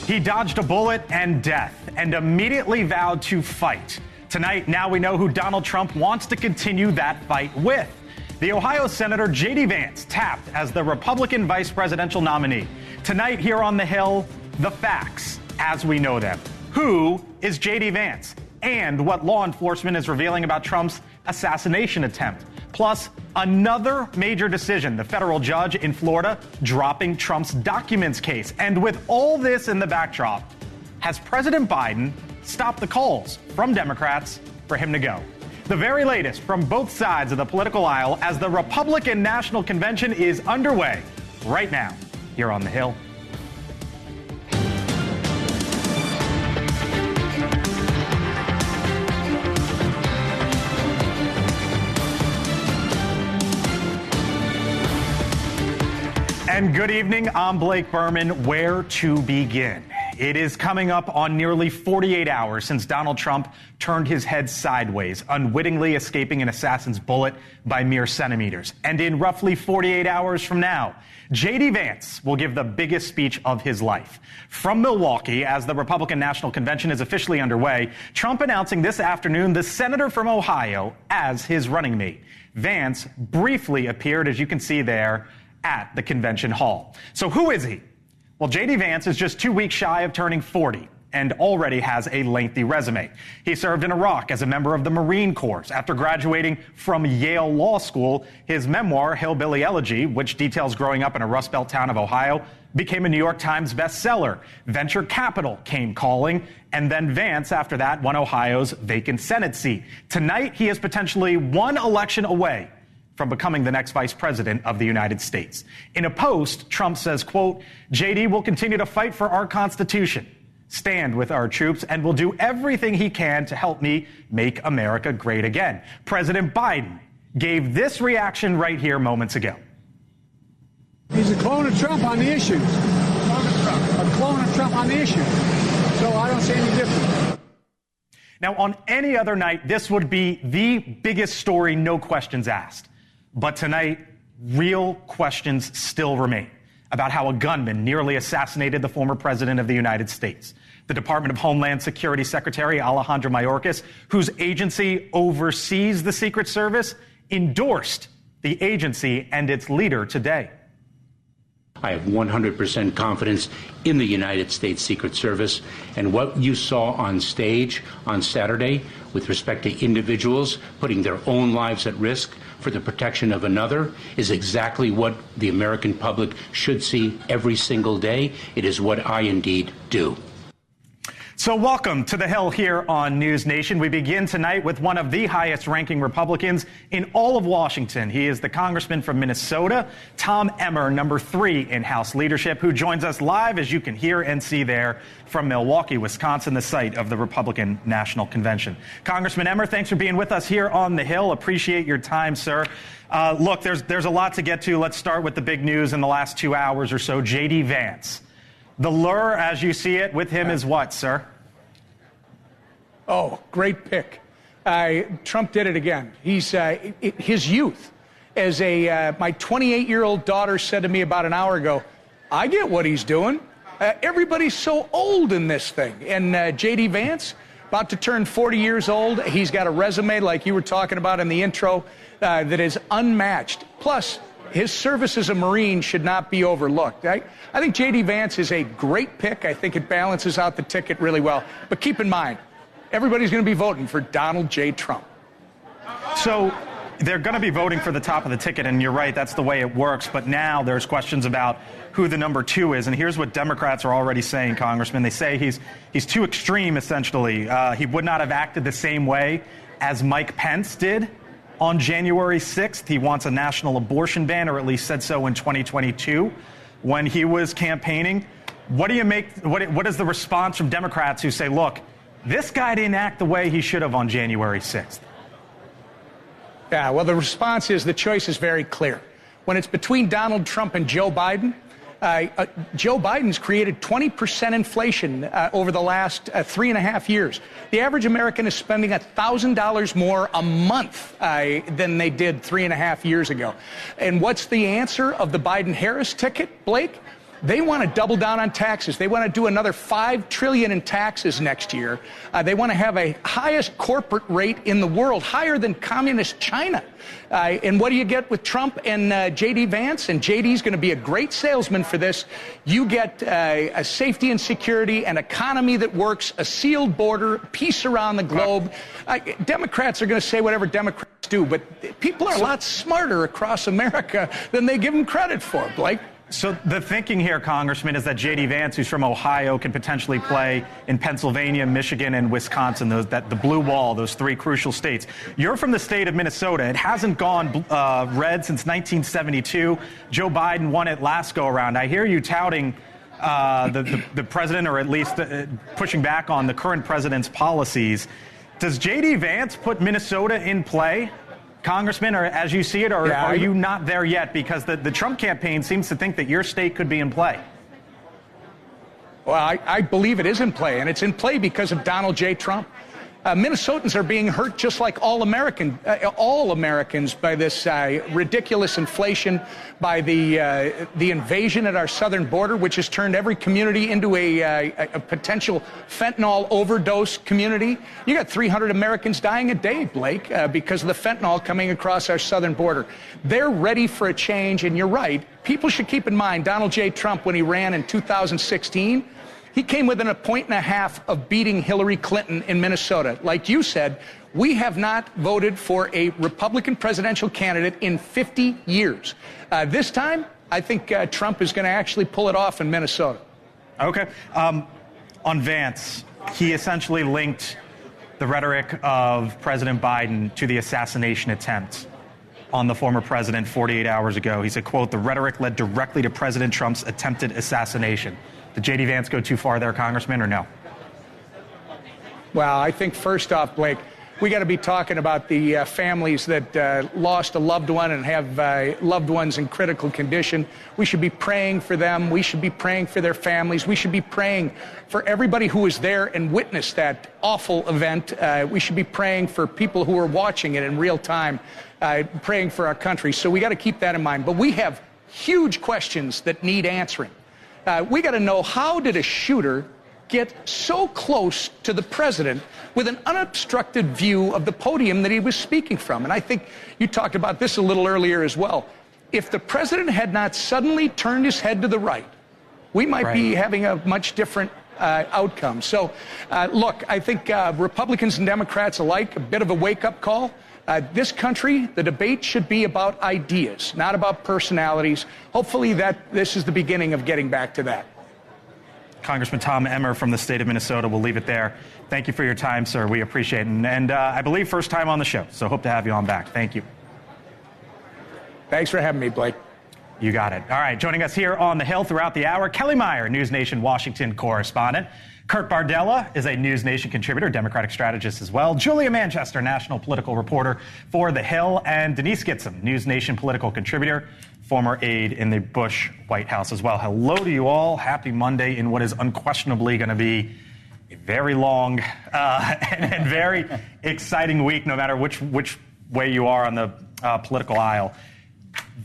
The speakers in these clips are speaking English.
He dodged a bullet and death and immediately vowed to fight. Tonight, now we know who Donald Trump wants to continue that fight with. The Ohio Senator J.D. Vance tapped as the Republican vice presidential nominee. Tonight here on the Hill, the facts as we know them. Who is J.D. Vance? And what law enforcement is revealing about Trump's assassination attempt. Plus, another major decision, the federal judge in Florida dropping Trump's documents case. And with all this in the backdrop, has President Biden stopped the calls from Democrats for him to go? The very latest from both sides of the political aisle as the Republican National Convention is underway right now here on the Hill. And good evening, I'm Blake Berman. Where to begin? It is coming up on nearly 48 hours since Donald Trump turned his head sideways, unwittingly escaping an assassin's bullet by mere centimeters. And in roughly 48 hours from now, J.D. Vance will give the biggest speech of his life. From Milwaukee, as the Republican National Convention is officially underway, Trump announcing this afternoon the senator from Ohio as his running mate. Vance briefly appeared, as you can see there, at the convention hall. So who is he? Well, J.D. Vance is just 2 weeks shy of turning 40 and already has a lengthy resume. He served in Iraq as a member of the Marine Corps. After graduating from Yale Law School, his memoir, Hillbilly Elegy, which details growing up in a Rust Belt town of Ohio, became a New York Times bestseller. Venture capital came calling, and then Vance, after that, won Ohio's vacant Senate seat. Tonight, he is potentially one election away from becoming the next vice president of the United States. In a post, Trump says, quote, J.D. will continue to fight for our Constitution, stand with our troops, and will do everything he can to help me make America great again. President Biden gave this reaction right here moments ago. He's a clone of Trump on the issues. A clone of Trump on the issues. So I don't see any difference. Now, on any other night, this would be the biggest story, no questions asked. But tonight, real questions still remain about how a gunman nearly assassinated the former president of the United States. The Department of Homeland Security Secretary Alejandro Mayorkas, whose agency oversees the Secret Service, endorsed the agency and its leader today. I have 100% confidence in the United States Secret Service, and what you saw on stage on Saturday with respect to individuals putting their own lives at risk for the protection of another is exactly what the American public should see every single day. It is what I indeed do. So welcome to the Hill here on NewsNation. We begin tonight with one of the highest-ranking Republicans in all of Washington. He is the congressman from Minnesota, Tom Emmer, number 3 in House leadership, who joins us live, as you can hear and see there, from Milwaukee, Wisconsin, the site of the Republican National Convention. Congressman Emmer, thanks for being with us here on the Hill. Appreciate your time, sir. Look, there's a lot to get to. Let's start with the big news in the last 2 hours or so. J.D. Vance. The lure, as you see it, with him is what, sir? Oh, great pick. Trump did it again. He's his youth. As my 28-year-old daughter said to me about an hour ago, I get what he's doing. Everybody's so old in this thing. And J.D. Vance, about to turn 40 years old. He's got a resume, like you were talking about in the intro, that is unmatched. Plus, his service as a Marine should not be overlooked. I think J.D. Vance is a great pick. I think it balances out the ticket really well. But keep in mind, everybody's going to be voting for Donald J. Trump. So they're going to be voting for the top of the ticket, and you're right, that's the way it works. But now there's questions about who the number 2 is. And here's what Democrats are already saying, Congressman. They say he's too extreme, essentially. He would not have acted the same way as Mike Pence did on January 6th. He wants a national abortion ban, or at least said so in 2022 when he was campaigning. What do you make? What is the response from Democrats who say, look, this guy didn't act the way he should have on January 6th? Yeah, well, the response is the choice is very clear. When it's between Donald Trump and Joe Biden, Joe Biden's created 20% inflation over the last 3.5 years. The average American is spending $1,000 more a month than they did 3.5 years ago. And what's the answer of the Biden-Harris ticket, Blake? They want to double down on taxes. They want to do another $5 trillion in taxes next year. They want to have a highest corporate rate in the world, higher than communist China. And what do you get with Trump and J.D. Vance? And J.D.'s going to be a great salesman for this. You get a safety and security, an economy that works, a sealed border, peace around the globe. Democrats are going to say whatever Democrats do, but people are a lot smarter across America than they give them credit for, Blake. So the thinking here, Congressman, is that J.D. Vance, who's from Ohio, can potentially play in Pennsylvania, Michigan, and Wisconsin, the blue wall, those three crucial states. You're from the state of Minnesota. It hasn't gone red since 1972. Joe Biden won it last go-around. I hear you touting the president, or at least pushing back on the current president's policies. Does J.D. Vance put Minnesota in play, Congressman, or as you see it, or are you not there yet? Because the Trump campaign seems to think that your state could be in play. Well, I believe it is in play, and it's in play because of Donald J. Trump. Minnesotans are being hurt just like all Americans by this ridiculous inflation, by the invasion at our southern border, which has turned every community into a potential fentanyl overdose community. You got 300 Americans dying a day, Blake, because of the fentanyl coming across our southern border. They're ready for a change, and you're right. People should keep in mind Donald J. Trump, when he ran in 2016, he came within a point and a half of beating Hillary Clinton in Minnesota. Like you said, we have not voted for a Republican presidential candidate in 50 years. This time, I think Trump is going to actually pull it off in Minnesota. Okay. On Vance, he essentially linked the rhetoric of President Biden to the assassination attempt on the former president 48 hours ago. He said, quote, "The rhetoric led directly to President Trump's attempted assassination." Did J.D. Vance go too far there, Congressman, or no? Well, I think first off, Blake, we got to be talking about the families that lost a loved one and have loved ones in critical condition. We should be praying for them. We should be praying for their families. We should be praying for everybody who was there and witnessed that awful event. We should be praying for people who are watching it in real time, praying for our country. So we got to keep that in mind. But we have huge questions that need answering. We got to know, how did a shooter get so close to the president with an unobstructed view of the podium that he was speaking from? And I think you talked about this a little earlier as well. If the president had not suddenly turned his head to the right, we might be having a much different outcome. So, look, I think Republicans and Democrats alike, a bit of a wake-up call. This country, the debate should be about ideas, not about personalities. Hopefully this is the beginning of getting back to that. Congressman Tom Emmer from the state of Minnesota. We'll leave it there. Thank you for your time, sir. We appreciate it. And I believe first time on the show, so hope to have you on back. Thank you. Thanks for having me, Blake. You got it. All right, joining us here on the Hill throughout the hour, Kelly Meyer, NewsNation Washington correspondent. Kurt Bardella is a NewsNation contributor, Democratic strategist as well. Julia Manchester, national political reporter for The Hill. And Denise Gitsom, NewsNation political contributor, former aide in the Bush White House as well. Hello to you all. Happy Monday in what is unquestionably going to be a very long and very exciting week, no matter which way you are on the political aisle.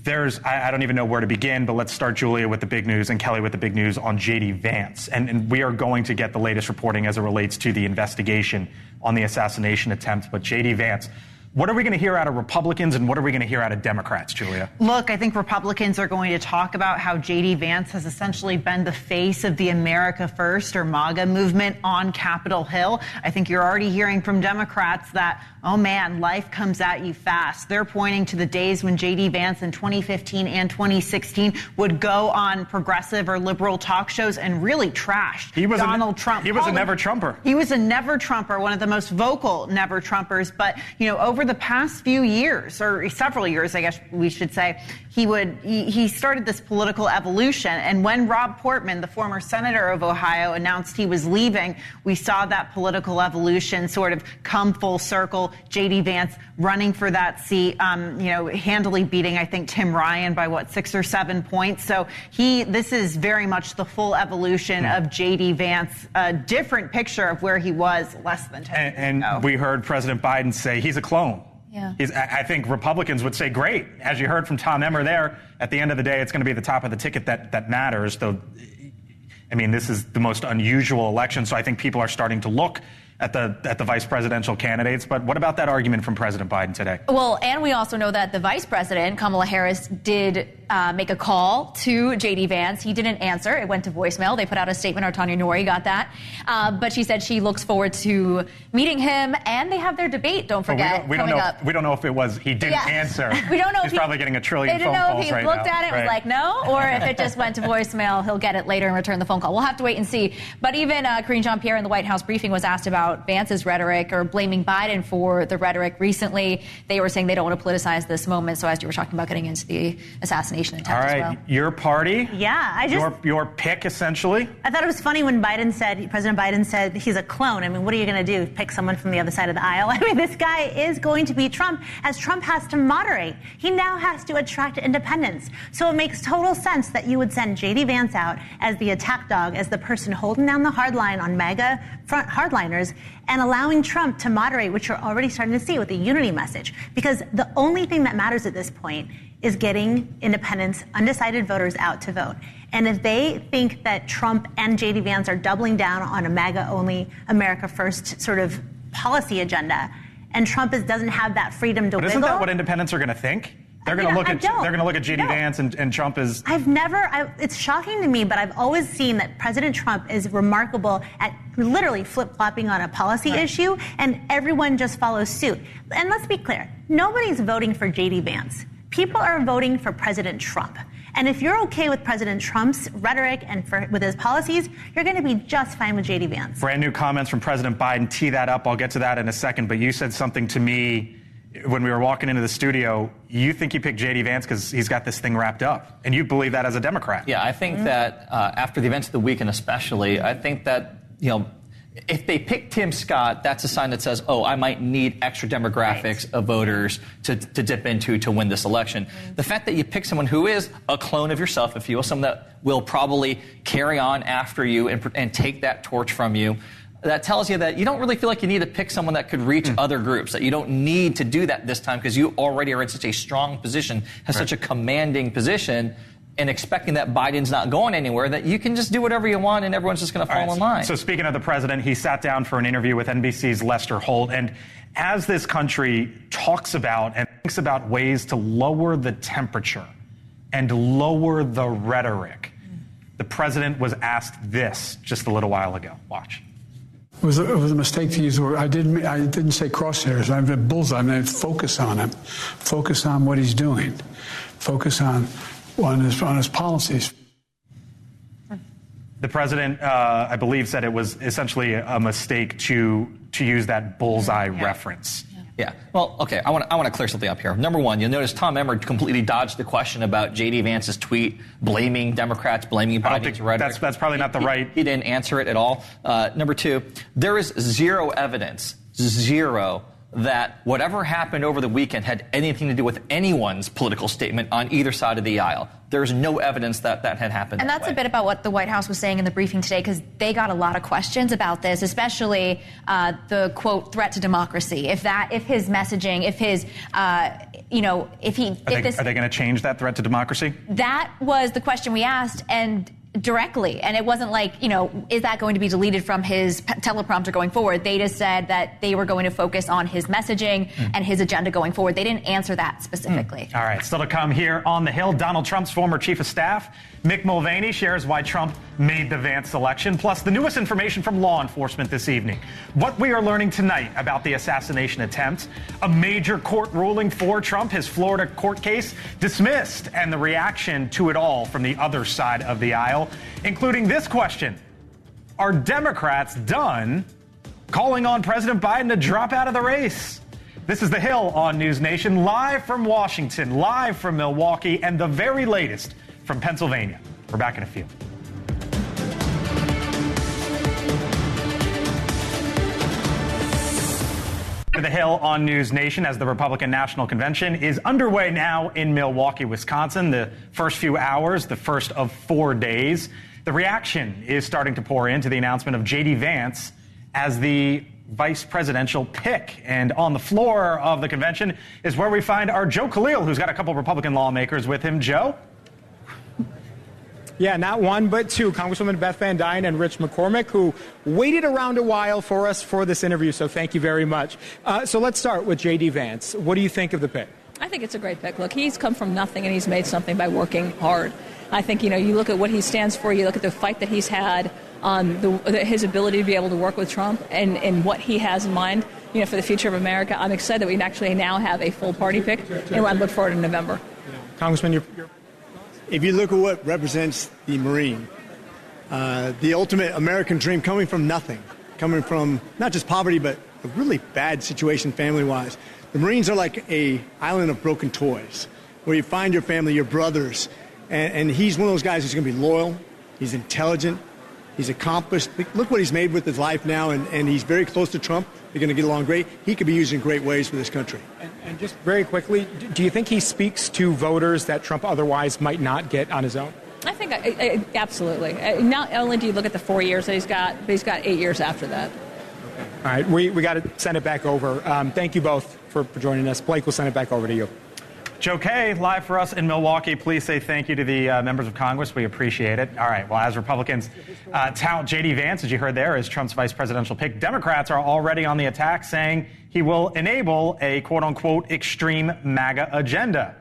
I don't even know where to begin, but let's start, Julia, with the big news and Kelly with the big news on J.D. Vance. And we are going to get the latest reporting as it relates to the investigation on the assassination attempt. But J.D. Vance, what are we going to hear out of Republicans and what are we going to hear out of Democrats, Julia? Look, I think Republicans are going to talk about how J.D. Vance has essentially been the face of the America First or MAGA movement on Capitol Hill. I think you're already hearing from Democrats that, oh man, life comes at you fast. They're pointing to the days when J.D. Vance in 2015 and 2016 would go on progressive or liberal talk shows and really trashed Donald Trump. He was a never-Trumper. He was a never-Trumper, one of the most vocal never-Trumpers. But, you know, over the past few years, or several years, I guess we should say, he started this political evolution. And when Rob Portman, the former senator of Ohio, announced he was leaving, we saw that political evolution sort of come full circle. J.D. Vance running for that seat, handily beating, I think, Tim Ryan by 6 or 7 points. So this is very much the full evolution of J.D. Vance, a different picture of where he was less than 10 years ago. And we heard President Biden say he's a clone. Yeah. I think Republicans would say, great. As you heard from Tom Emmer there, at the end of the day, it's going to be the top of the ticket that matters. Though, I mean, this is the most unusual election, so I think people are starting to look at the vice presidential candidates. But what about that argument from President Biden today? Well, and we also know that the vice president, Kamala Harris, did make a call to J.D. Vance. He didn't answer. It went to voicemail. They put out a statement. Tanya Nori got that. But she said she looks forward to meeting him, and they have their debate, don't forget, we don't know if it was he didn't answer. We don't know He's if probably getting a trillion phone calls right now. They didn't know if he looked at it and was like, no, or if it just went to voicemail, he'll get it later and return the phone call. We'll have to wait and see. But even Karine Jean-Pierre in the White House briefing was asked about Vance's rhetoric or blaming Biden for the rhetoric recently. They were saying they don't want to politicize this moment. So as you were talking about getting into the assassination attempt as well. Your party? Yeah, your pick, essentially? I thought it was funny when President Biden said he's a clone. I mean, what are you going to do? Pick someone from the other side of the aisle? I mean, this guy is going to be Trump, as Trump has to moderate. He now has to attract independents. So it makes total sense that you would send J.D. Vance out as the attack dog, as the person holding down the hard line on MAGA front hardliners, and allowing Trump to moderate, which you're already starting to see with the unity message. Because the only thing that matters at this point is getting independents, undecided voters out to vote. And if they think that Trump and J.D. Vance are doubling down on a MAGA-only, America First sort of policy agenda, and Trump doesn't have that freedom to wiggle. But isn't that what independents are going to think? They're going to look at J.D. Vance and Trump as... It's shocking to me, but I've always seen that President Trump is remarkable at literally flip-flopping on a policy issue, and everyone just follows suit. And let's be clear, nobody's voting for J.D. Vance. People are voting for President Trump. And if you're okay with President Trump's rhetoric and with his policies, you're going to be just fine with J.D. Vance. Brand new comments from President Biden. Tee that up. I'll get to that in a second. But you said something to me when we were walking into the studio. You think he picked J.D. Vance because he's got this thing wrapped up. And you believe that as a Democrat. Yeah, I think that after the events of the weekend especially, I think that, if they pick Tim Scott, that's a sign that says, oh, I might need extra demographics of voters to dip into to win this election. The fact that you pick someone who is a clone of yourself, if you will, someone that will probably carry on after you and take that torch from you, that tells you that you don't really feel like you need to pick someone that could reach other groups, that you don't need to do that this time because you already are in such a strong position, have such a commanding position, and expecting that Biden's not going anywhere, that you can just do whatever you want and everyone's just going to fall in line. So speaking of the president, he sat down for an interview with NBC's Lester Holt. And as this country talks about and thinks about ways to lower the temperature and lower the rhetoric, the president was asked this just a little while ago. Watch. It was a mistake to use the word. I didn't say crosshairs. I meant bullseye. I meant focus on him. Focus on what he's doing. Focus on his policies. The president, I believe, said it was essentially a mistake to use that bullseye reference. Yeah. Well, okay. I want to clear something up here. Number one, you'll notice Tom Emmer completely dodged the question about J.D. Vance's tweet blaming Democrats, blaming Biden's rhetoric. That's probably not the right. He didn't answer it at all. Number two, there is zero evidence, that whatever happened over the weekend had anything to do with anyone's political statement on either side of the aisle. There's no evidence that had happened. And that's a bit about what the White House was saying in the briefing today, because they got a lot of questions about this, especially the quote threat to democracy. If his messaging, are they going to change that threat to democracy? That was the question we asked, and directly. And it wasn't like, is that going to be deleted from his teleprompter going forward? They just said that they were going to focus on his messaging and his agenda going forward. They didn't answer that specifically. All right. Still to come here on the Hill, Donald Trump's former chief of staff, Mick Mulvaney, shares why Trump made the Vance selection, plus the newest information from law enforcement this evening. What we are learning tonight about the assassination attempt, a major court ruling for Trump, his Florida court case dismissed, and the reaction to it all from the other side of the aisle, including this question: are Democrats done calling on President Biden to drop out of the race? This is The Hill on NewsNation, live from Washington, live from Milwaukee, and the very latest from Pennsylvania. We're back in a few. The Hill on NewsNation, as the Republican National Convention is underway now in Milwaukee, Wisconsin. The first few hours, the first of 4 days. The reaction is starting to pour into the announcement of J.D. Vance as the vice presidential pick. And on the floor of the convention is where we find our Joe Khalil, who's got a couple of Republican lawmakers with him. Joe? Yeah, not one, but two. Congresswoman Beth Van Duyne and Rich McCormick, who waited around a while for us for this interview, so thank you very much. So let's start with J.D. Vance. What do you think of the pick? I think it's a great pick. Look, he's come from nothing and he's made something by working hard. I think, you look at what he stands for, you look at the fight that he's had, his ability to be able to work with Trump and what he has in mind, for the future of America. I'm excited that we actually now have a full party pick, and I look forward to November. Congressman, if you look at what represents the Marine, the ultimate American dream, coming from nothing, coming from not just poverty, but a really bad situation family-wise. The Marines are like a island of broken toys, where you find your family, your brothers, and he's one of those guys who's going to be loyal, he's intelligent, he's accomplished. Look what he's made with his life now, and he's very close to Trump. They're going to get along great. He could be used in great ways for this country. And just very quickly, do you think he speaks to voters that Trump otherwise might not get on his own? I think absolutely. Not only do you look at the 4 years that he's got, but he's got 8 years after that. Okay. All right, we got to send it back over. Thank you both for joining us. Blake, we'll send it back over to you. Joe Kay, live for us in Milwaukee. Please say thank you to the members of Congress. We appreciate it. All right, well, as Republicans tout J.D. Vance, as you heard there, as Trump's vice presidential pick, Democrats are already on the attack, saying he will enable a quote-unquote extreme MAGA agenda.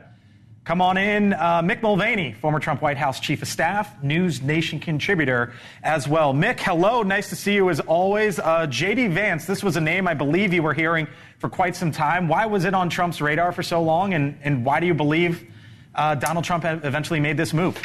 Come on in, Mick Mulvaney, former Trump White House chief of staff, NewsNation contributor as well. Mick, hello. Nice to see you as always. J.D. Vance, this was a name I believe you were hearing for quite some time. Why was it on Trump's radar for so long, and why do you believe Donald Trump eventually made this move?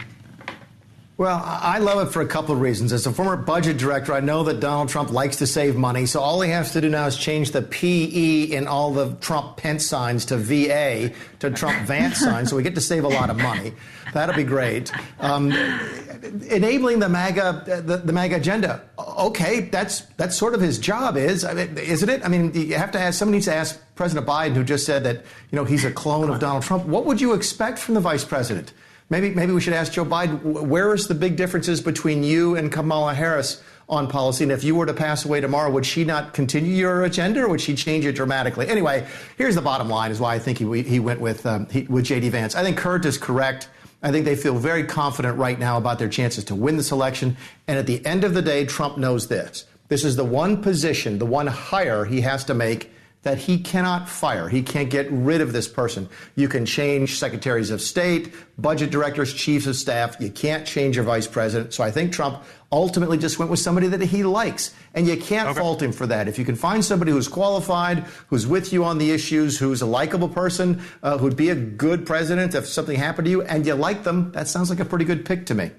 Well, I love it for a couple of reasons. As a former budget director, I know that Donald Trump likes to save money, so all he has to do now is change the PE in all the Trump Pence signs to VA to Trump Vance signs, so we get to save a lot of money. That'll be great. Enabling the MAGA agenda. Okay, that's sort of his job, isn't it? I mean, you have to ask. Somebody needs to ask President Biden, who just said that he's a clone of Donald Trump. What would you expect from the vice president? Maybe we should ask Joe Biden, where is the big differences between you and Kamala Harris on policy? And if you were to pass away tomorrow, would she not continue your agenda, or would she change it dramatically? Anyway, here's the bottom line, is why I think he went with J.D. Vance. I think Kurt is correct. I think they feel very confident right now about their chances to win this election. And at the end of the day, Trump knows this. This is the one position, the one hire he has to make that he cannot fire. He can't get rid of this person. You can change secretaries of state, budget directors, chiefs of staff. You can't change your vice president. So I think Trump ultimately just went with somebody that he likes. And you can't fault him for that. If you can find somebody who's qualified, who's with you on the issues, who's a likable person, who'd be a good president if something happened to you, and you like them, that sounds like a pretty good pick to me.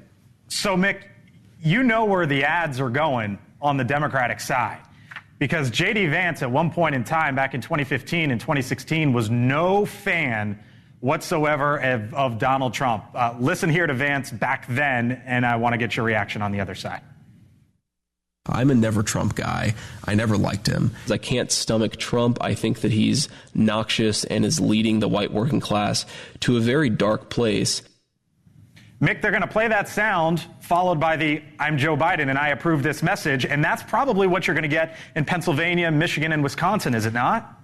So, Mick, you know where the ads are going on the Democratic side. Because J.D. Vance, at one point in time, back in 2015 and 2016, was no fan whatsoever of Donald Trump. Listen here to Vance back then, and I want to get your reaction on the other side. I'm a never Trump guy. I never liked him. I can't stomach Trump. I think that he's noxious and is leading the white working class to a very dark place. Mick, they're going to play that sound followed by the "I'm Joe Biden and I approve this" message, and that's probably what you're going to get in Pennsylvania, Michigan, and Wisconsin, is it not?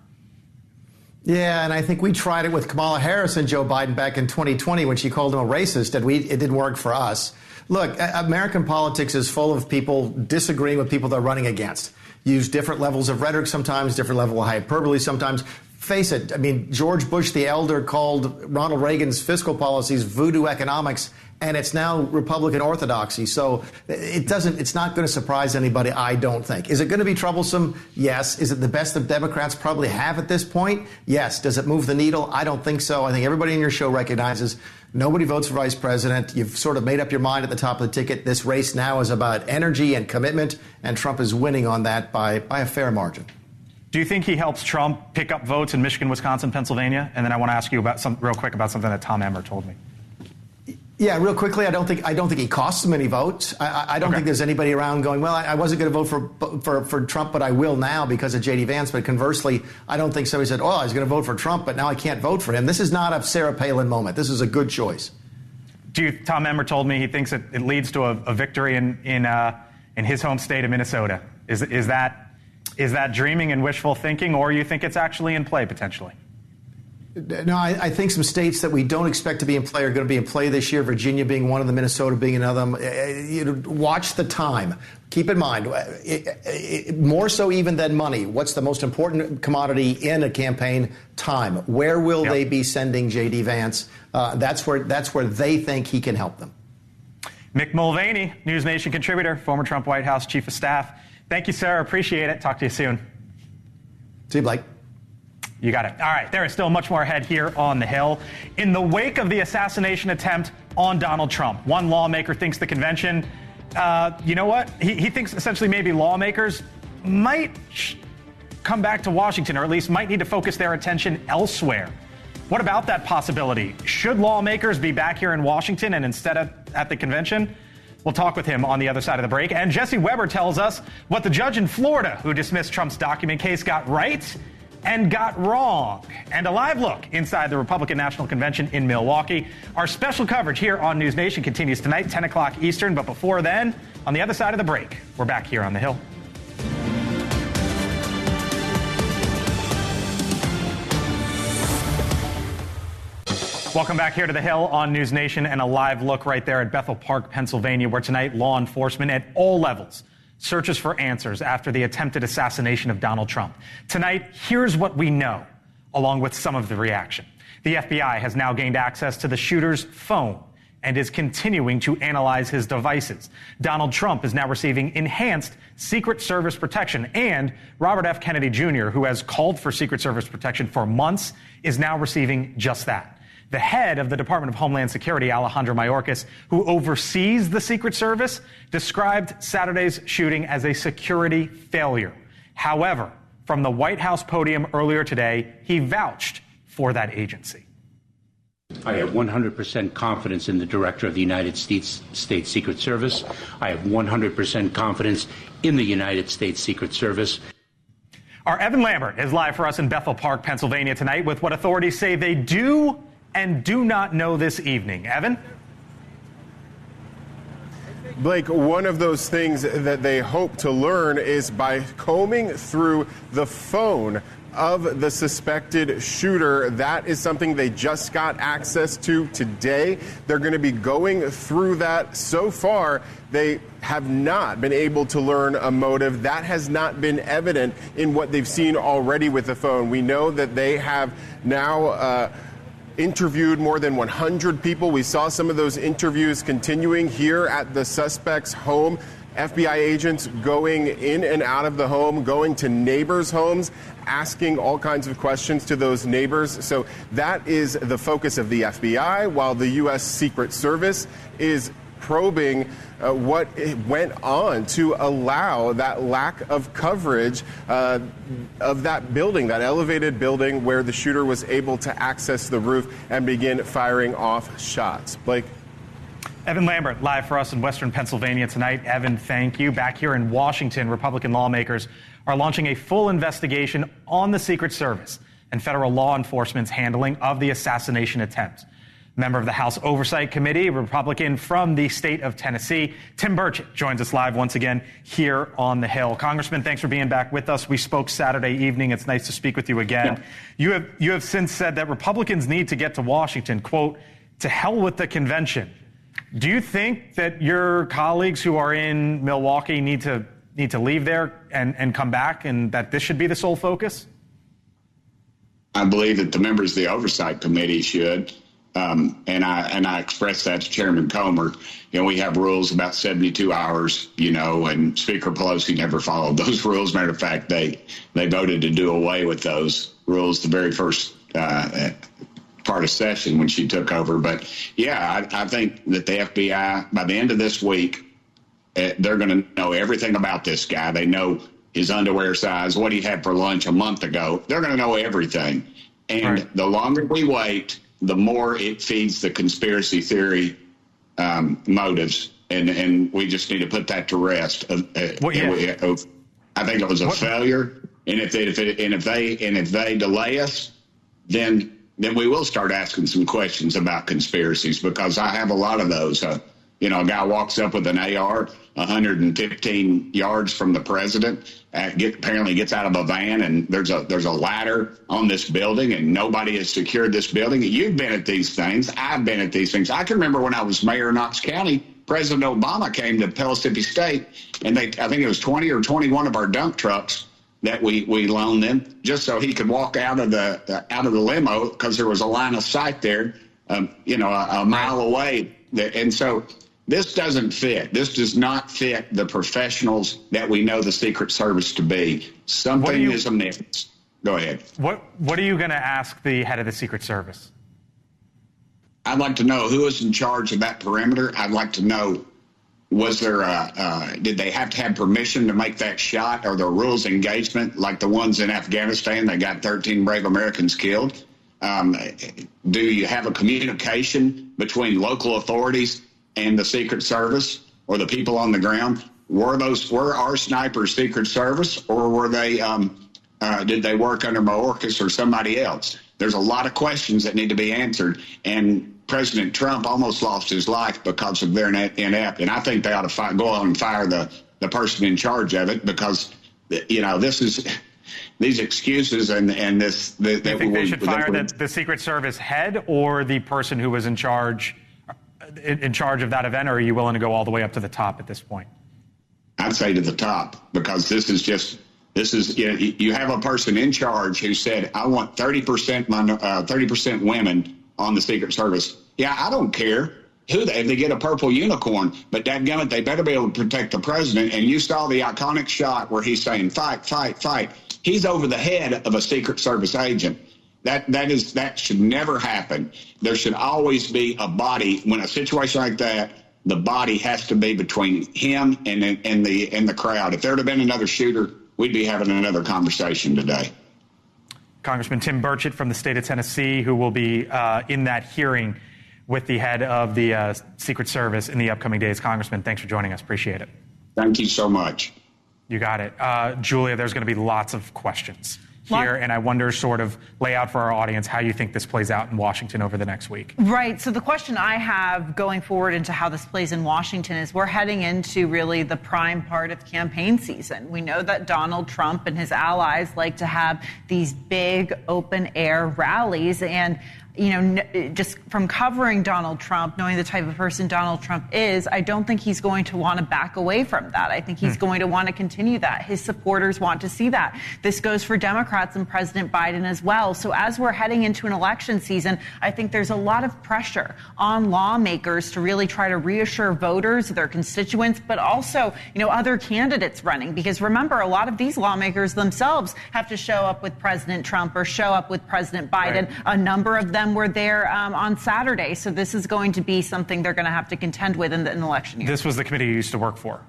Yeah, and I think we tried it with Kamala Harris and Joe Biden back in 2020 when she called him a racist, and it didn't work for us. Look, American politics is full of people disagreeing with people they're running against. Use different levels of rhetoric sometimes, different level of hyperbole sometimes. Face it, I mean, George Bush the Elder called Ronald Reagan's fiscal policies voodoo economics, and it's now Republican orthodoxy. So it's not going to surprise anybody, I don't think. Is it going to be troublesome? Yes. Is it the best the Democrats probably have at this point? Yes. Does it move the needle? I don't think so. I think everybody in your show recognizes nobody votes for vice president. You've sort of made up your mind at the top of the ticket. This race now is about energy and commitment, and Trump is winning on that by a fair margin. Do you think he helps Trump pick up votes in Michigan, Wisconsin, Pennsylvania? And then I want to ask you about real quick about something that Tom Emmer told me. Yeah, real quickly, I don't think he costs them any votes. I don't think there's anybody around going, well, I wasn't going to vote for Trump, but I will now because of J.D. Vance. But conversely, I don't think somebody said, oh, I was going to vote for Trump, but now I can't vote for him. This is not a Sarah Palin moment. This is a good choice. Tom Emmer told me he thinks it leads to a victory in his home state of Minnesota. Is that Is that dreaming and wishful thinking, or you think it's actually in play potentially? No, I think some states that we don't expect to be in play are going to be in play this year, Virginia being one of them, Minnesota being another. Watch the time. Keep in mind, more so even than money, what's the most important commodity in a campaign? Time. Where will they be sending J.D. Vance? That's where they think he can help them. Mick Mulvaney, NewsNation contributor, former Trump White House chief of staff. Thank you, sir. Appreciate it. Talk to you soon. See you, Blake. You got it. All right, there is still much more ahead here on the Hill. In the wake of the assassination attempt on Donald Trump, one lawmaker thinks the convention, you know what? He thinks essentially maybe lawmakers might come back to Washington, or at least might need to focus their attention elsewhere. What about that possibility? Should lawmakers be back here in Washington and instead of at the convention? We'll talk with him on the other side of the break. And Jesse Weber tells us what the judge in Florida who dismissed Trump's document case got right and got wrong. And a live look inside the Republican National Convention in Milwaukee. Our special coverage here on NewsNation continues tonight, 10 o'clock Eastern. But before then, on the other side of the break, we're back here on the Hill. Welcome back here to the Hill on NewsNation, and a live look right there at Bethel Park, Pennsylvania, where tonight law enforcement at all levels searches for answers after the attempted assassination of Donald Trump. Tonight, here's what we know, along with some of the reaction. The FBI has now gained access to the shooter's phone and is continuing to analyze his devices. Donald Trump is now receiving enhanced Secret Service protection, and Robert F. Kennedy Jr., who has called for Secret Service protection for months, is now receiving just that. The head of the Department of Homeland Security, Alejandro Mayorkas, who oversees the Secret Service, described Saturday's shooting as a security failure. However, from the White House podium earlier today, he vouched for that agency. I have 100% confidence in the director of the United States Secret Service. I have 100% confidence in the United States Secret Service. Our Evan Lambert is live for us in Bethel Park, Pennsylvania tonight with what authorities say they do and do not know this evening. Evan? Blake, one of those things that they hope to learn is by combing through the phone of the suspected shooter. That is something they just got access to today. They're going to be going through that. So far, they have not been able to learn a motive. That has not been evident in what they've seen already with the phone. We know that they have now interviewed more than 100 people. We saw some of those interviews continuing here at the suspect's home. FBI agents going in and out of the home, going to neighbors' homes, asking all kinds of questions to those neighbors. So that is the focus of the FBI, while the U.S. Secret Service is probing what went on to allow that lack of coverage of that building, that elevated building where the shooter was able to access the roof and begin firing off shots. Blake? Evan Lambert, live for us in Western Pennsylvania tonight. Evan, thank you. Back here in Washington, Republican lawmakers are launching a full investigation on the Secret Service and federal law enforcement's handling of the assassination attempt. Member of the House Oversight Committee, Republican from the state of Tennessee, Tim Burchett joins us live once again here on the Hill. Congressman, thanks for being back with us. We spoke Saturday evening. It's nice to speak with you again. Yeah. You have since said that Republicans need to get to Washington, quote, to hell with the convention. Do you think that your colleagues who are in Milwaukee need to leave there and come back, and that this should be the sole focus? I believe that the members of the Oversight Committee should. And I expressed that to Chairman Comer. You know, we have rules about 72 hours, you know, and Speaker Pelosi never followed those rules. Matter of fact, they voted to do away with those rules the very first part of session when she took over. But, yeah, I think that the FBI, by the end of this week, they're going to know everything about this guy. They know his underwear size, what he had for lunch a month ago. They're going to know everything. And the longer we wait, the more it feeds the conspiracy theory motives, and we just need to put that to rest. I think it was a failure, and if they delay us, then we will start asking some questions about conspiracies, because I have a lot of those. A guy walks up with an AR, 115 yards from the president. Apparently gets out of a van, and there's a ladder on this building, and nobody has secured this building. You've been at these things. I've been at these things. I can remember when I was mayor of Knox County, President Obama came to Pellissippi State, and I think it was 20 or 21 of our dump trucks that we loaned them just so he could walk out of the limo, because there was a line of sight there, a mile away. And so this doesn't fit. This does not fit the professionals that we know the Secret Service to be. Something is amiss. Go ahead. What are you going to ask the head of the Secret Service? I'd like to know who is in charge of that perimeter. I'd like to know, was there did they have to have permission to make that shot? Are there rules of engagement like the ones in Afghanistan that got 13 brave Americans killed? Do you have a communication between local authorities and the Secret Service or the people on the ground? Were our snipers Secret Service, or were they did they work under Mayorkas or somebody else? There's a lot of questions that need to be answered, and President Trump almost lost his life because of their inept. And I think they ought to go on and fire the person in charge of it, because this is these excuses and this. Do you think they should fire the Secret Service head or the person who was in charge of that event, or are you willing to go all the way up to the top at this point? I'd say to the top, because this is you have a person in charge who said, I want 30% women on the Secret Service. Yeah, I don't care if they get a purple unicorn, but dadgummit, they better be able to protect the president. And you saw the iconic shot where he's saying, fight, fight, fight. He's over the head of a Secret Service agent. That should never happen. There should always be a body. When a situation like that, the body has to be between him and the crowd. If there had been another shooter, we'd be having another conversation today. Congressman Tim Burchett from the state of Tennessee, who will be in that hearing with the head of the Secret Service in the upcoming days. Congressman, thanks for joining us. Appreciate it. Thank you so much. You got it. Julia, there's going to be lots of questions here, and I wonder, sort of lay out for our audience how you think this plays out in Washington over the next week. Right. So the question I have going forward into how this plays in Washington is we're heading into really the prime part of campaign season. We know that Donald Trump and his allies like to have these big open air rallies, and just from covering Donald Trump, knowing the type of person Donald Trump is, I don't think he's going to want to back away from that. I think he's going to want to continue that. His supporters want to see that. This goes for Democrats and President Biden as well. So as we're heading into an election season, I think there's a lot of pressure on lawmakers to really try to reassure voters, their constituents, but also, other candidates running. Because remember, a lot of these lawmakers themselves have to show up with President Trump or show up with President Biden. Right. A number of them were there on Saturday. So this is going to be something they're going to have to contend with in the election year. This was the committee you used to work for.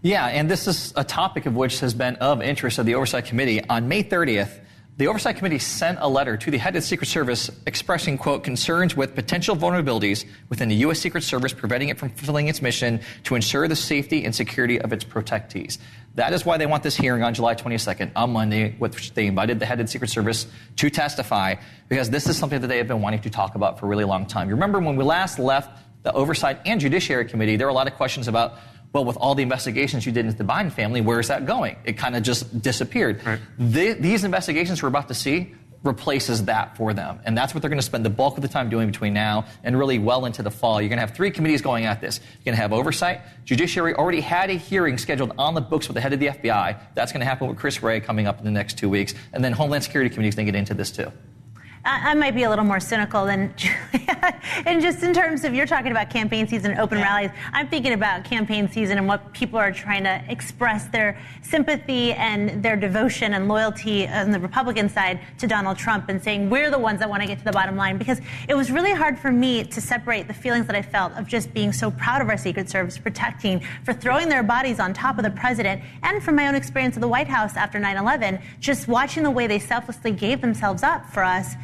Yeah, and this is a topic of which has been of interest of the Oversight Committee. On May 30th, the Oversight Committee sent a letter to the head of the Secret Service expressing, quote, concerns with potential vulnerabilities within the U.S. Secret Service, preventing it from fulfilling its mission to ensure the safety and security of its protectees. That is why they want this hearing on July 22nd, on Monday, which they invited the head of the Secret Service to testify, because this is something that they have been wanting to talk about for a really long time. You remember when we last left the Oversight and Judiciary Committee, there were a lot of questions about, well, with all the investigations you did into the Biden family, where is that going? It kind of just disappeared. Right. These investigations we're about to see replaces that for them. And that's what they're going to spend the bulk of the time doing between now and really well into the fall. You're going to have three committees going at this. You're going to have Oversight. Judiciary already had a hearing scheduled on the books with the head of the FBI. That's going to happen with Chris Wray coming up in the next 2 weeks. And then Homeland Security Committee is going to get into this too. I might be a little more cynical than Julia. And just in terms of, you're talking about campaign season, open rallies, I'm thinking about campaign season and what people are trying to express their sympathy and their devotion and loyalty on the Republican side to Donald Trump, and saying we're the ones that want to get to the bottom line. Because it was really hard for me to separate the feelings that I felt of just being so proud of our Secret Service, protecting, for throwing their bodies on top of the president, and from my own experience of the White House after 9/11, just watching the way they selflessly gave themselves up for us,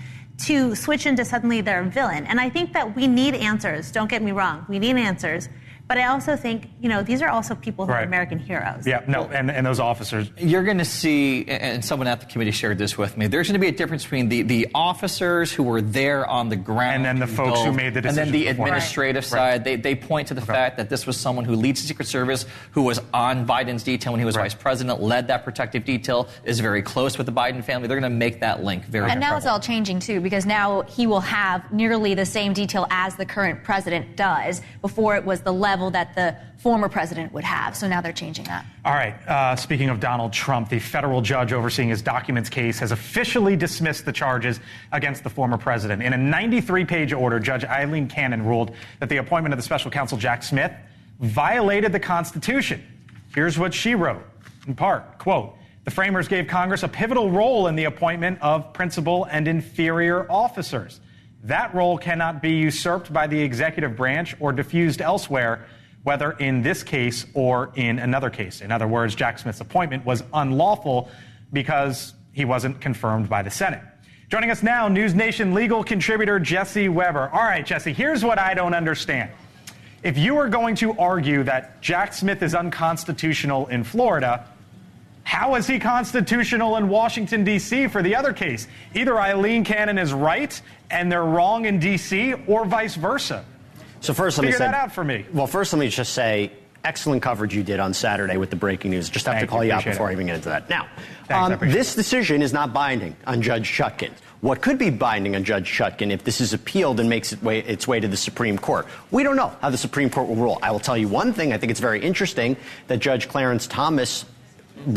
to switch into suddenly they're a villain. And I think that we need answers. Don't get me wrong. We need answers. But I also think, these are also people who are American heroes. Yeah, no, and those officers. You're going to see, and someone at the committee shared this with me, there's going to be a difference between the officers who were there on the ground. And then the folks who made the decision. And then the administrative side. They point to the fact that this was someone who leads the Secret Service, who was on Biden's detail when he was vice president, led that protective detail, is very close with the Biden family. They're going to make that link very And now it's all changing, too, because now he will have nearly the same detail as the current president does. Before it was the level that the former president would have. So now they're changing that. All right. Speaking of Donald Trump, the federal judge overseeing his documents case has officially dismissed the charges against the former president. In a 93-page order, Judge Eileen Cannon ruled that the appointment of the special counsel Jack Smith violated the Constitution. Here's what she wrote, in part, quote, "The framers gave Congress a pivotal role in the appointment of principal and inferior officers. That role cannot be usurped by the executive branch or diffused elsewhere, whether in this case or in another case." In other words, Jack Smith's appointment was unlawful because he wasn't confirmed by the Senate. Joining us now, NewsNation legal contributor Jesse Weber. All right, Jesse, here's what I don't understand. If you are going to argue that Jack Smith is unconstitutional in Florida, how is he constitutional in Washington, D.C. for the other case? Either Eileen Cannon is right and they're wrong in D.C. or vice versa. So first, let me figure that out for me. Well, first, let me just say, excellent coverage you did on Saturday with the breaking news. Just have to call you out before I even get into that. Now, this decision is not binding on Judge Chutkan. What could be binding on Judge Chutkan if this is appealed and makes its way to the Supreme Court? We don't know how the Supreme Court will rule. I will tell you one thing. I think it's very interesting that Judge Clarence Thomas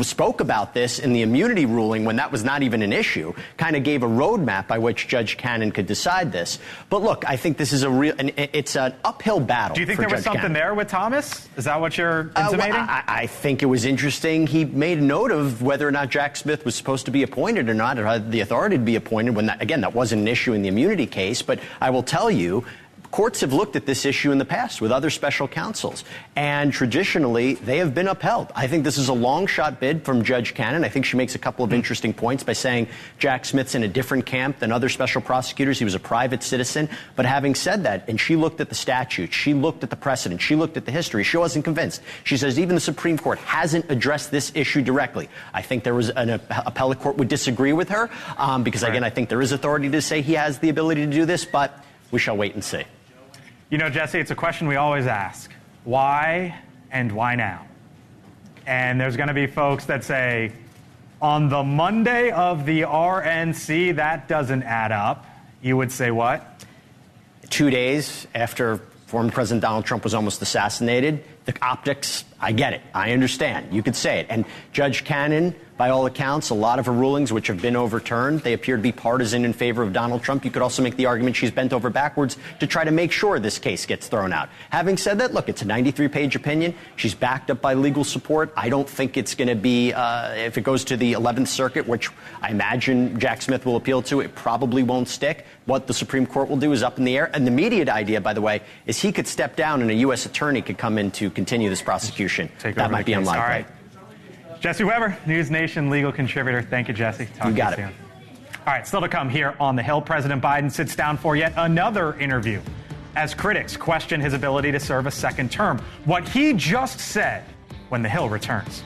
spoke about this in the immunity ruling when that was not even an issue, kind of gave a roadmap by which Judge Cannon could decide this. But look, I think this is it's an uphill battle. Do you think there was something there with Thomas? Is that what you're intimating? I think it was interesting. He made a note of whether or not Jack Smith was supposed to be appointed or not, or had the authority to be appointed when that wasn't an issue in the immunity case. But I will tell you, courts have looked at this issue in the past with other special counsels, and traditionally they have been upheld. I think this is a long shot bid from Judge Cannon. I think she makes a couple of interesting points by saying Jack Smith's in a different camp than other special prosecutors. He was a private citizen. But having said that, and she looked at the statute, she looked at the precedent, she looked at the history, she wasn't convinced. She says even the Supreme Court hasn't addressed this issue directly. I think there was an appellate court would disagree with her because, again, I think there is authority to say he has the ability to do this, but we shall wait and see. You know, Jesse, it's a question we always ask. Why and why now? And there's going to be folks that say, on the Monday of the RNC, that doesn't add up. You would say what? 2 days after former President Donald Trump was almost assassinated, the optics, I get it. I understand. You could say it. And Judge Cannon, by all accounts, a lot of her rulings, which have been overturned, they appear to be partisan in favor of Donald Trump. You could also make the argument she's bent over backwards to try to make sure this case gets thrown out. Having said that, look, it's a 93-page opinion. She's backed up by legal support. I don't think it's going to be, if it goes to the 11th Circuit, which I imagine Jack Smith will appeal to, it probably won't stick. What the Supreme Court will do is up in the air. And the immediate idea, by the way, is he could step down and a U.S. attorney could come in to continue this prosecution. That might be unlikely. All right. Jesse Weber, NewsNation legal contributor. Thank you, Jesse. Talk you got to you it. soon. All right, still to come here on the Hill. President Biden sits down for yet another interview as critics question his ability to serve a second term. What he just said when the Hill returns.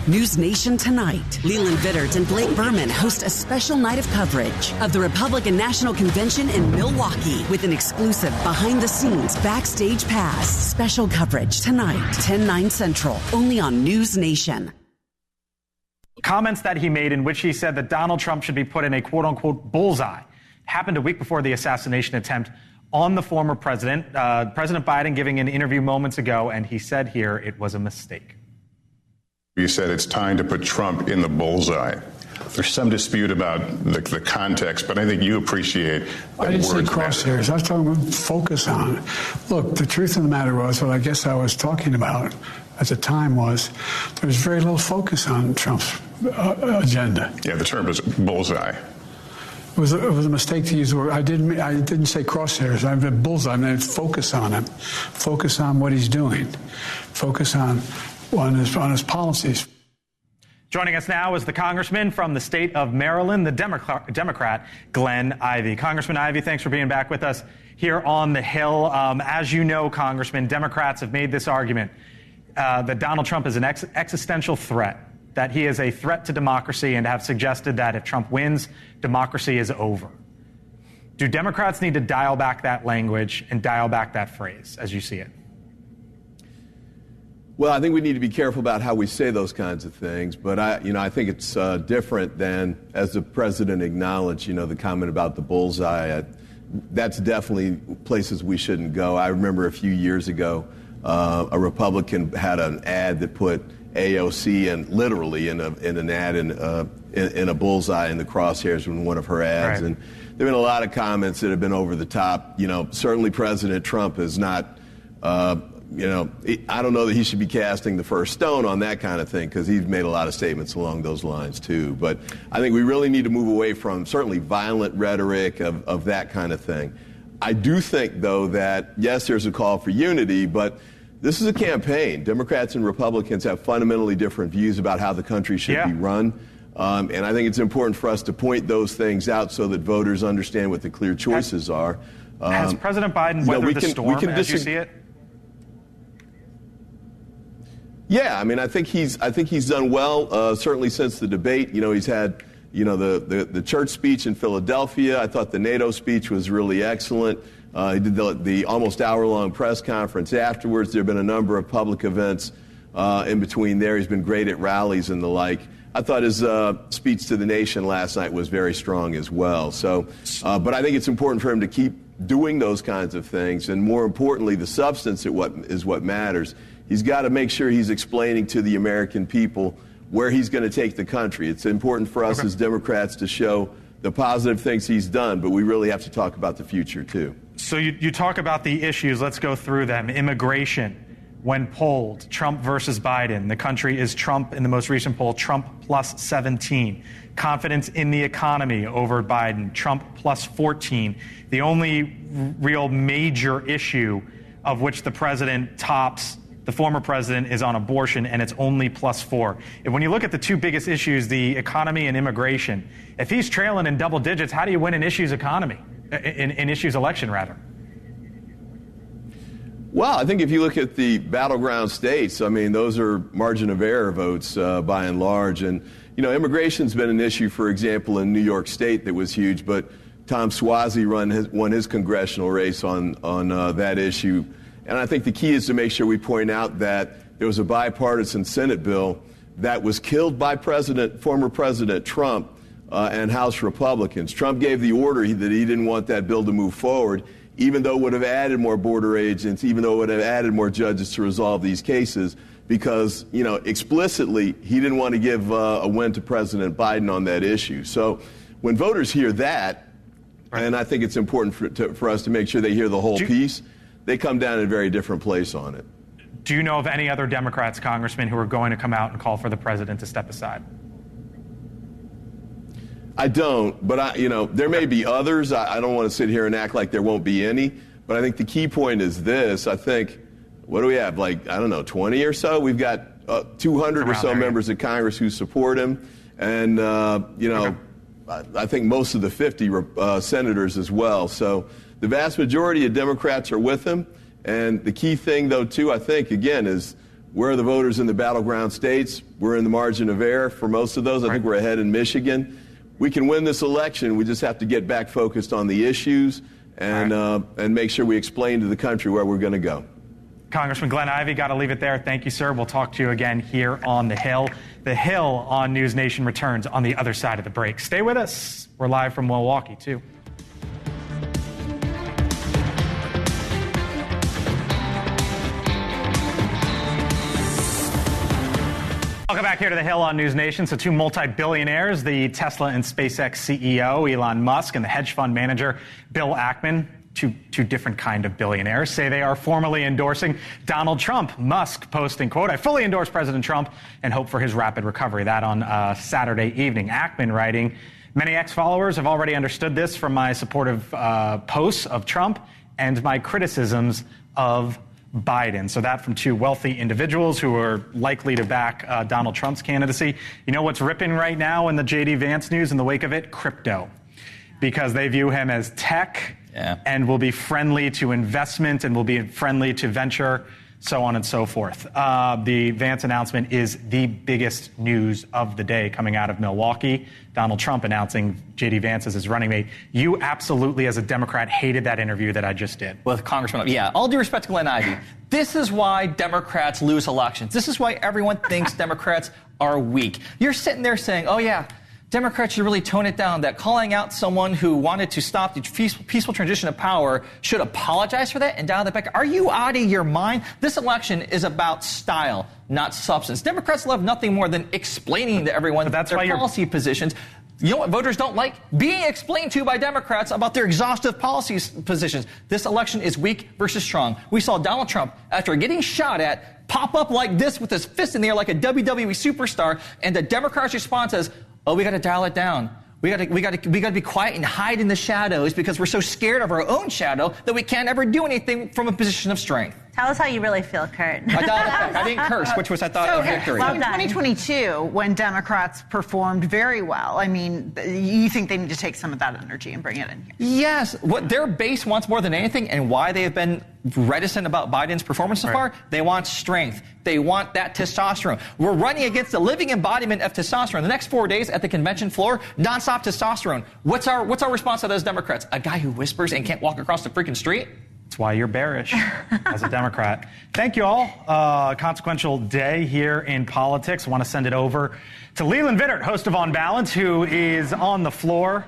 NewsNation tonight. Leland Vittert and Blake Berman host a special night of coverage of the Republican National Convention in Milwaukee with an exclusive behind-the-scenes backstage pass. Special coverage tonight, 10/9 Central, only on NewsNation. Comments that he made in which he said that Donald Trump should be put in a quote-unquote bullseye happened a week before the assassination attempt on the former president. President Biden giving an interview moments ago, and he said here it was a mistake. You said it's time to put Trump in the bullseye. There's some dispute about the context, but I think you appreciate that. I didn't say crosshairs. I was talking about focus on it. Look, the truth of the matter was, what I guess I was talking about at the time was there was very little focus on Trump's agenda. Yeah, the term is bullseye. It was a mistake to use the word. I didn't say crosshairs. I meant bullseye. I meant focus on him. Focus on what he's doing. Focus on his policies. Joining us now is the congressman from the state of Maryland, the Democrat Glenn Ivey. Congressman Ivey, thanks for being back with us here on the Hill. As you know, Congressman, Democrats have made this argument that Donald Trump is an existential threat, that he is a threat to democracy, and have suggested that if Trump wins, democracy is over. Do Democrats need to dial back that language and dial back that phrase as you see it? Well, I think we need to be careful about how we say those kinds of things, but I think it's different than, as the president acknowledged, the comment about the bullseye. That's definitely places we shouldn't go. I remember a few years ago, a Republican had an ad that put AOC and literally in an ad in a bullseye in the crosshairs in one of her ads, right. And there have been a lot of comments that have been over the top. Certainly President Trump is not. I don't know that he should be casting the first stone on that kind of thing, because he's made a lot of statements along those lines too. But I think we really need to move away from certainly violent rhetoric of that kind of thing. I do think, though, that yes, there's a call for unity, but this is a campaign. Democrats and Republicans have fundamentally different views about how the country should be run. And I think it's important for us to point those things out so that voters understand what the clear choices are. Has President Biden weathered the storm as you see it? Yeah, I think he's done well. Certainly since the debate, he's had, the church speech in Philadelphia. I thought the NATO speech was really excellent. He did the almost hour-long press conference afterwards. There have been a number of public events in between there. He's been great at rallies and the like. I thought his speech to the nation last night was very strong as well. So, but I think it's important for him to keep doing those kinds of things, and more importantly, the substance is what matters. He's got to make sure he's explaining to the American people where he's going to take the country. It's important for us as Democrats to show the positive things he's done, but we really have to talk about the future, too. So you talk about the issues. Let's go through them. Immigration, when polled, Trump versus Biden. The country is Trump in the most recent poll, Trump plus 17. Confidence in the economy over Biden, Trump plus 14. The only real major issue of which the president tops the former president is on abortion, and it's only plus 4. And when you look at the two biggest issues, the economy and immigration, if he's trailing in double digits, how do you win an issues economy, in issues election, rather? Well, I think if you look at the battleground states, those are margin of error votes by and large. And, immigration's been an issue, for example, in New York State that was huge, but Tom Suozzi won his congressional race on that issue. And I think the key is to make sure we point out that there was a bipartisan Senate bill that was killed by former President Trump and House Republicans. Trump gave the order that he didn't want that bill to move forward, even though it would have added more border agents, even though it would have added more judges to resolve these cases, because, explicitly, he didn't want to give a win to President Biden on that issue. So when voters hear that, and I think it's important for us to make sure they hear the whole piece, they come down in a very different place on it. Do you know of any other Democrats, Congressman, who are going to come out and call for the president to step aside? I don't, but there may be others. I don't want to sit here and act like there won't be any, but I think the key point is this. I think, what do we have, 20 or so? We've got 200 or so members of Congress who support him, and, I think most of the 50 senators as well. So the vast majority of Democrats are with him. And the key thing, though, too, I think, again, is where are the voters in the battleground states? We're in the margin of error for most of those. I think we're ahead in Michigan. We can win this election. We just have to get back focused on the issues and make sure we explain to the country where we're going to go. Congressman Glenn Ivey, got to leave it there. Thank you, sir. We'll talk to you again here on The Hill. The Hill on NewsNation returns on the other side of the break. Stay with us. We're live from Milwaukee, too. Welcome back here to The Hill on NewsNation. So two multi-billionaires, the Tesla and SpaceX CEO, Elon Musk, and the hedge fund manager, Bill Ackman, two different kind of billionaires, say they are formally endorsing Donald Trump. Musk posting, quote, "I fully endorse President Trump and hope for his rapid recovery." That on Saturday evening. Ackman writing, "Many ex-followers have already understood this from my supportive posts of Trump and my criticisms of Biden. So that from two wealthy individuals who are likely to back Donald Trump's candidacy. You know what's ripping right now in the J.D. Vance news in the wake of it? Crypto. Because they view him as tech and will be friendly to investment and will be friendly to venture, so on and so forth. The Vance announcement is the biggest news of the day coming out of Milwaukee. Donald Trump announcing J.D. Vance as his running mate. You absolutely, as a Democrat, hated that interview that I just did. With Congressman, all due respect to Glenn Ivey, this is why Democrats lose elections. This is why everyone thinks Democrats are weak. You're sitting there saying, oh yeah, Democrats should really tone it down, that calling out someone who wanted to stop the peaceful transition of power should apologize for that and dial that back. Are you out of your mind? This election is about style, not substance. Democrats love nothing more than explaining to everyone their policy positions. You know what voters don't like? Being explained to by Democrats about their exhaustive policy positions. This election is weak versus strong. We saw Donald Trump, after getting shot at, pop up like this with his fist in the air like a WWE superstar, and the Democrats' response is, oh, we got to dial it down. We got to be quiet and hide in the shadows because we're so scared of our own shadow that we can't ever do anything from a position of strength. Tell us how you really feel, Kurt. I didn't curse, which was, I thought, a victory. Well, in 2022, when Democrats performed very well, I mean, you think they need to take some of that energy and bring it in here? Yes. What their base wants more than anything, and why they have been reticent about Biden's performance so far, they want strength. They want that testosterone. We're running against the living embodiment of testosterone. The next 4 days at the convention floor, nonstop testosterone. What's our response to those Democrats? A guy who whispers and can't walk across the freaking street? That's why you're bearish as a Democrat. Thank you all. Consequential day here in politics. I want to send it over to Leland Vittert, host of On Balance, who is on the floor.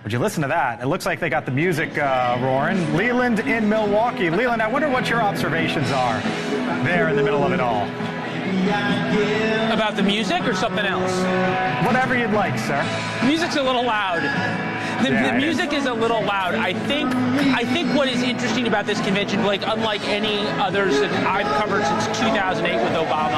Would you listen to that? It looks like they got the music roaring. Leland in Milwaukee. Leland, I wonder what your observations are there in the middle of it all. About the music or something else? Whatever you'd like, sir. Music's a little loud. The music is a little loud. I think what is interesting about this convention, Blake, unlike any others that I've covered since 2008 with Obama,